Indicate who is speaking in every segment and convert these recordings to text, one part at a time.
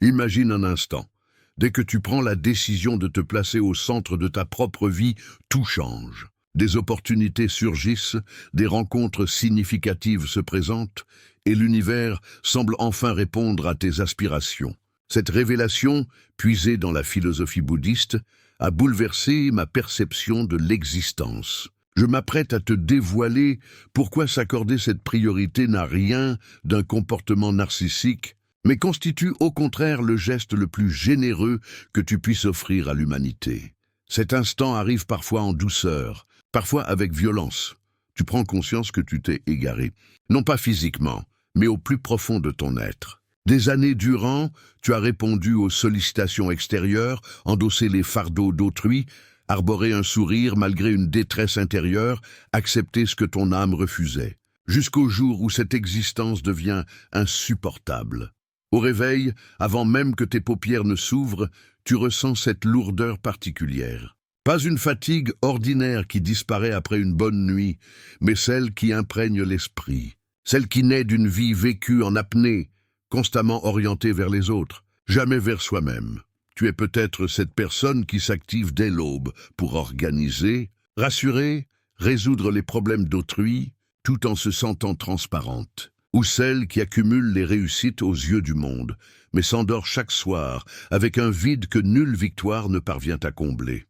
Speaker 1: Imagine un instant. Dès que tu prends la décision de te placer au centre de ta propre vie, tout change. Des opportunités surgissent, des rencontres significatives se présentent, et l'univers semble enfin répondre à tes aspirations. Cette révélation, puisée dans la philosophie bouddhiste, a bouleversé ma perception de l'existence. Je m'apprête à te dévoiler pourquoi s'accorder cette priorité n'a rien d'un comportement narcissique, mais constitue au contraire le geste le plus généreux que tu puisses offrir à l'humanité. Cet instant arrive parfois en douceur, parfois avec violence. Tu prends conscience que tu t'es égaré, non pas physiquement, mais au plus profond de ton être. Des années durant, tu as répondu aux sollicitations extérieures, endossé les fardeaux d'autrui, arboré un sourire malgré une détresse intérieure, accepté ce que ton âme refusait, jusqu'au jour où cette existence devient insupportable. Au réveil, avant même que tes paupières ne s'ouvrent, tu ressens cette lourdeur particulière. Pas une fatigue ordinaire qui disparaît après une bonne nuit, mais celle qui imprègne l'esprit, celle qui naît d'une vie vécue en apnée, constamment orientée vers les autres, jamais vers soi-même. Tu es peut-être cette personne qui s'active dès l'aube pour organiser, rassurer, résoudre les problèmes d'autrui, tout en se sentant transparente. Ou celle qui accumule les réussites aux yeux du monde, mais s'endort chaque soir avec un vide que nulle victoire ne parvient à combler.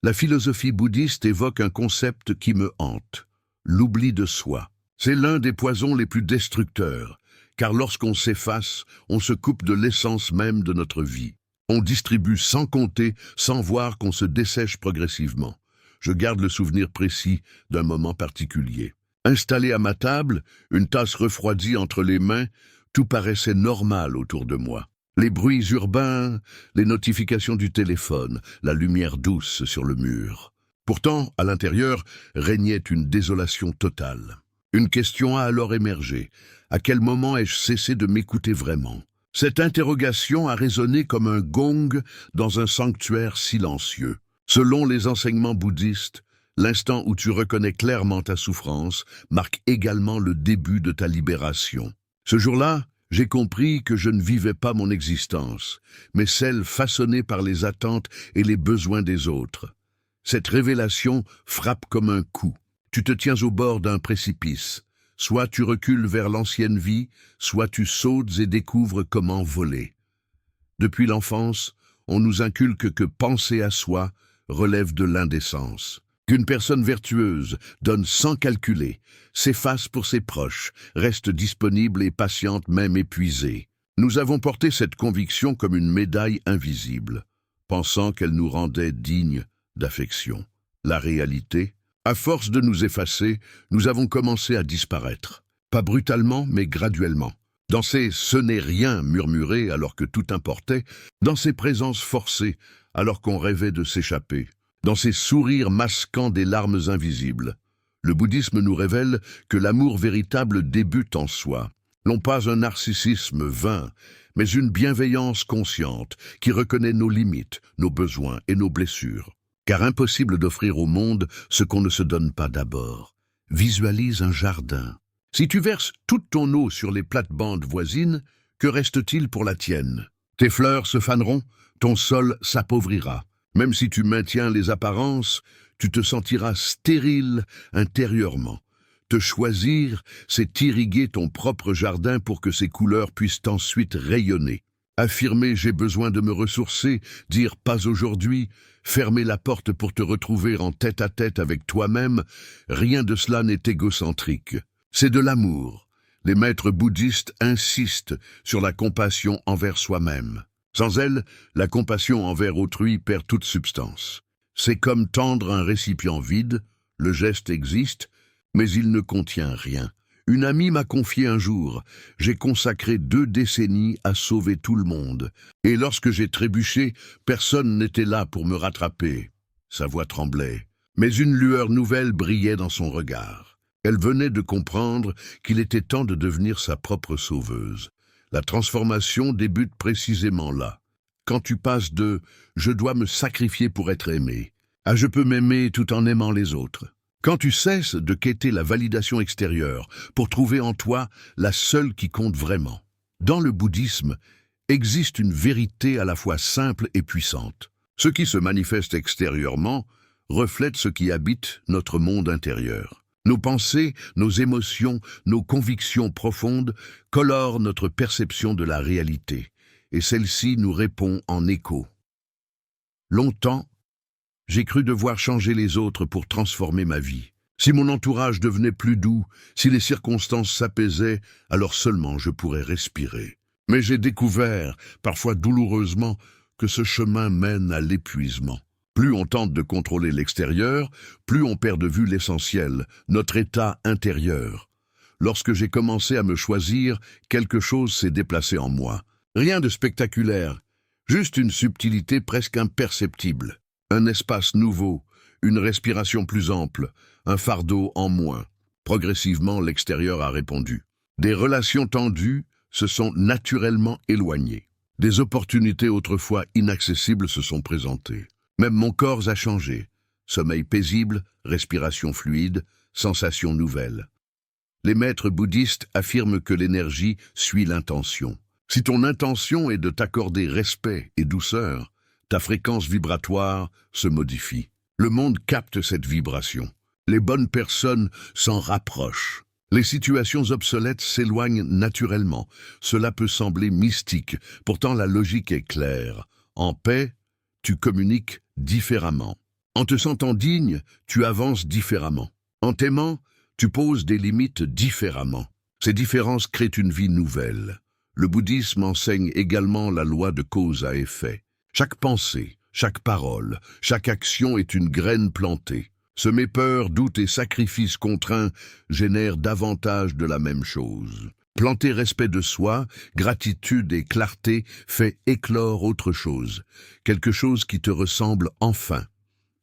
Speaker 1: La philosophie bouddhiste évoque un concept qui me hante, l'oubli de soi. C'est l'un des poisons les plus destructeurs, car lorsqu'on s'efface, on se coupe de l'essence même de notre vie. On distribue sans compter, sans voir qu'on se dessèche progressivement. Je garde le souvenir précis d'un moment particulier. Installé à ma table, une tasse refroidie entre les mains, tout paraissait normal autour de moi. Les bruits urbains, les notifications du téléphone, la lumière douce sur le mur. Pourtant, à l'intérieur, régnait une désolation totale. Une question a alors émergé. À quel moment ai-je cessé de m'écouter vraiment ? Cette interrogation a résonné comme un gong dans un sanctuaire silencieux. Selon les enseignements bouddhistes, l'instant où tu reconnais clairement ta souffrance marque également le début de ta libération. Ce jour-là, j'ai compris que je ne vivais pas mon existence, mais celle façonnée par les attentes et les besoins des autres. Cette révélation frappe comme un coup. Tu te tiens au bord d'un précipice. Soit tu recules vers l'ancienne vie, soit tu sautes et découvres comment voler. Depuis l'enfance, on nous inculque que penser à soi relève de l'indécence. Qu'une personne vertueuse donne sans calculer, s'efface pour ses proches, reste disponible et patiente même épuisée. Nous avons porté cette conviction comme une médaille invisible, pensant qu'elle nous rendait dignes d'affection. La réalité, à force de nous effacer, nous avons commencé à disparaître. Pas brutalement, mais graduellement. Dans ces « ce n'est rien » murmurés alors que tout importait, dans ces présences forcées alors qu'on rêvait de s'échapper, dans ces sourires masquant des larmes invisibles. Le bouddhisme nous révèle que l'amour véritable débute en soi. Non pas un narcissisme vain, mais une bienveillance consciente qui reconnaît nos limites, nos besoins et nos blessures. Car impossible d'offrir au monde ce qu'on ne se donne pas d'abord. Visualise un jardin. Si tu verses toute ton eau sur les plates-bandes voisines, que reste-t-il pour la tienne? Tes fleurs se faneront, ton sol s'appauvrira. Même si tu maintiens les apparences, tu te sentiras stérile intérieurement. Te choisir, c'est irriguer ton propre jardin pour que ses couleurs puissent ensuite rayonner. Affirmer « j'ai besoin de me ressourcer », dire « pas aujourd'hui », fermer la porte pour te retrouver en tête-à-tête avec toi-même, rien de cela n'est égocentrique. C'est de l'amour. Les maîtres bouddhistes insistent sur la compassion envers soi-même. Sans elle, la compassion envers autrui perd toute substance. C'est comme tendre un récipient vide, le geste existe, mais il ne contient rien. Une amie m'a confié un jour, j'ai consacré 2 décennies à sauver tout le monde, et lorsque j'ai trébuché, personne n'était là pour me rattraper. Sa voix tremblait, mais une lueur nouvelle brillait dans son regard. Elle venait de comprendre qu'il était temps de devenir sa propre sauveuse. La transformation débute précisément là. Quand tu passes de « je dois me sacrifier pour être aimé » à « je peux m'aimer tout en aimant les autres ». Quand tu cesses de quêter la validation extérieure pour trouver en toi la seule qui compte vraiment. Dans le bouddhisme, existe une vérité à la fois simple et puissante. Ce qui se manifeste extérieurement reflète ce qui habite notre monde intérieur. Nos pensées, nos émotions, nos convictions profondes colorent notre perception de la réalité, et celle-ci nous répond en écho. Longtemps, j'ai cru devoir changer les autres pour transformer ma vie. Si mon entourage devenait plus doux, si les circonstances s'apaisaient, alors seulement je pourrais respirer. Mais j'ai découvert, parfois douloureusement, que ce chemin mène à l'épuisement. Plus on tente de contrôler l'extérieur, plus on perd de vue l'essentiel, notre état intérieur. Lorsque j'ai commencé à me choisir, quelque chose s'est déplacé en moi. Rien de spectaculaire, juste une subtilité presque imperceptible. Un espace nouveau, une respiration plus ample, un fardeau en moins. Progressivement, l'extérieur a répondu. Des relations tendues se sont naturellement éloignées. Des opportunités autrefois inaccessibles se sont présentées. Même mon corps a changé. Sommeil paisible, respiration fluide, sensations nouvelles. Les maîtres bouddhistes affirment que l'énergie suit l'intention. Si ton intention est de t'accorder respect et douceur, ta fréquence vibratoire se modifie. Le monde capte cette vibration. Les bonnes personnes s'en rapprochent. Les situations obsolètes s'éloignent naturellement. Cela peut sembler mystique, pourtant la logique est claire. En paix, tu communiques différemment. En te sentant digne, tu avances différemment. En t'aimant, tu poses des limites différemment. Ces différences créent une vie nouvelle. Le bouddhisme enseigne également la loi de cause à effet. Chaque pensée, chaque parole, chaque action est une graine plantée. Semer peur, doute et sacrifice contraint génèrent davantage de la même chose. Planter respect de soi, gratitude et clarté fait éclore autre chose, quelque chose qui te ressemble enfin.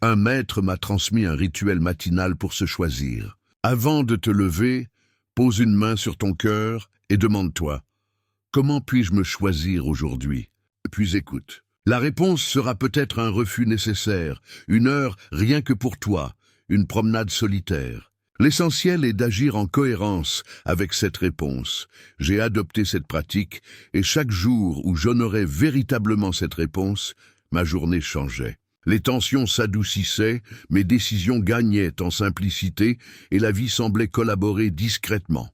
Speaker 1: Un maître m'a transmis un rituel matinal pour se choisir. Avant de te lever, pose une main sur ton cœur et demande-toi « Comment puis-je me choisir aujourd'hui ?» Puis écoute. La réponse sera peut-être un refus nécessaire, une heure rien que pour toi, une promenade solitaire. L'essentiel est d'agir en cohérence avec cette réponse. J'ai adopté cette pratique et chaque jour où j'honorais véritablement cette réponse, ma journée changeait. Les tensions s'adoucissaient, mes décisions gagnaient en simplicité et la vie semblait collaborer discrètement.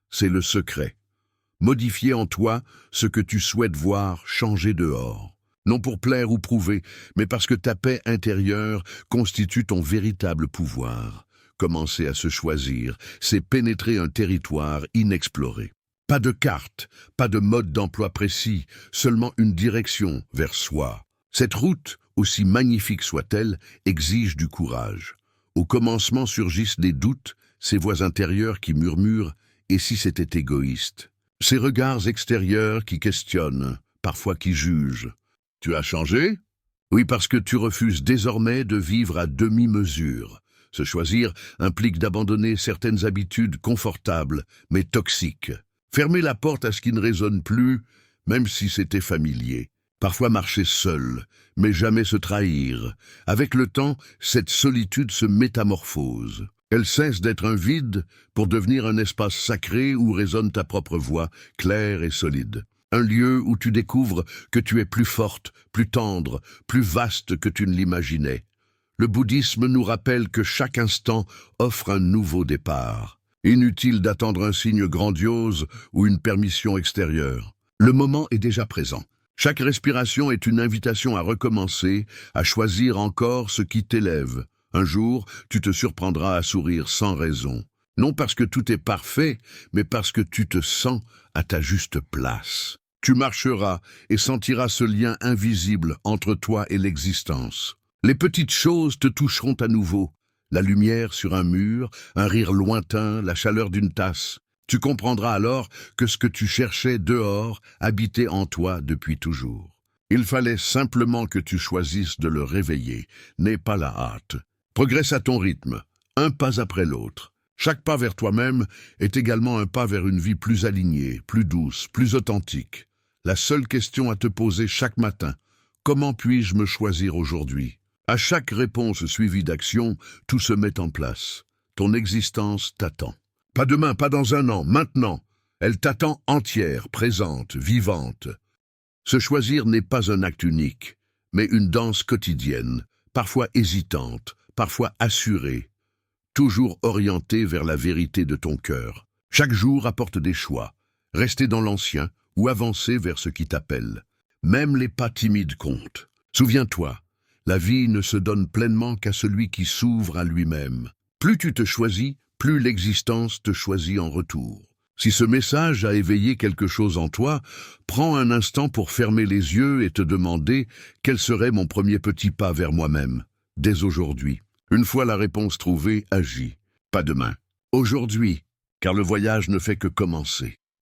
Speaker 1: C'est le secret. Modifier en toi ce que tu souhaites voir changer dehors. Non pour plaire ou prouver, mais parce que ta paix intérieure constitue ton véritable pouvoir. Commencer à se choisir, c'est pénétrer un territoire inexploré. Pas de carte, pas de mode d'emploi précis, seulement une direction vers soi. Cette route, aussi magnifique soit-elle, exige du courage. Au commencement surgissent des doutes, ces voix intérieures qui murmurent « et si c'était égoïste ?» Ces regards extérieurs qui questionnent, parfois qui jugent. Tu as changé? Oui, parce que tu refuses désormais de vivre à demi-mesure. Se choisir implique d'abandonner certaines habitudes confortables, mais toxiques. Fermer la porte à ce qui ne résonne plus, même si c'était familier. Parfois marcher seul, mais jamais se trahir. Avec le temps, cette solitude se métamorphose. Elle cesse d'être un vide pour devenir un espace sacré où résonne ta propre voix, claire et solide. Un lieu où tu découvres que tu es plus forte, plus tendre, plus vaste que tu ne l'imaginais. Le bouddhisme nous rappelle que chaque instant offre un nouveau départ. Inutile d'attendre un signe grandiose ou une permission extérieure. Le moment est déjà présent. Chaque respiration est une invitation à recommencer, à choisir encore ce qui t'élève. Un jour, tu te surprendras à sourire sans raison. Non parce que tout est parfait, mais parce que tu te sens à ta juste place. Tu marcheras et sentiras ce lien invisible entre toi et l'existence. Les petites choses te toucheront à nouveau. La lumière sur un mur, un rire lointain, la chaleur d'une tasse. Tu comprendras alors que ce que tu cherchais dehors habitait en toi depuis toujours. Il fallait simplement que tu choisisses de le réveiller. N'aie pas la hâte. Progresse à ton rythme, un pas après l'autre. Chaque pas vers toi-même est également un pas vers une vie plus alignée, plus douce, plus authentique. La seule question à te poser chaque matin, comment puis-je me choisir aujourd'hui? À chaque réponse suivie d'action, tout se met en place. Ton existence t'attend. Pas demain, pas dans un an, maintenant. Elle t'attend entière, présente, vivante. Se choisir n'est pas un acte unique, mais une danse quotidienne, parfois hésitante, parfois assurée, toujours orientée vers la vérité de ton cœur. Chaque jour apporte des choix, rester dans l'ancien ou avancer vers ce qui t'appelle. Même les pas timides comptent. Souviens-toi, la vie ne se donne pleinement qu'à celui qui s'ouvre à lui-même. Plus tu te choisis, plus l'existence te choisit en retour. Si ce message a éveillé quelque chose en toi, prends un instant pour fermer les yeux et te demander quel serait mon premier petit pas vers moi-même, dès aujourd'hui. Une fois la réponse trouvée, agis. Pas demain. Aujourd'hui, car le voyage ne fait que commencer.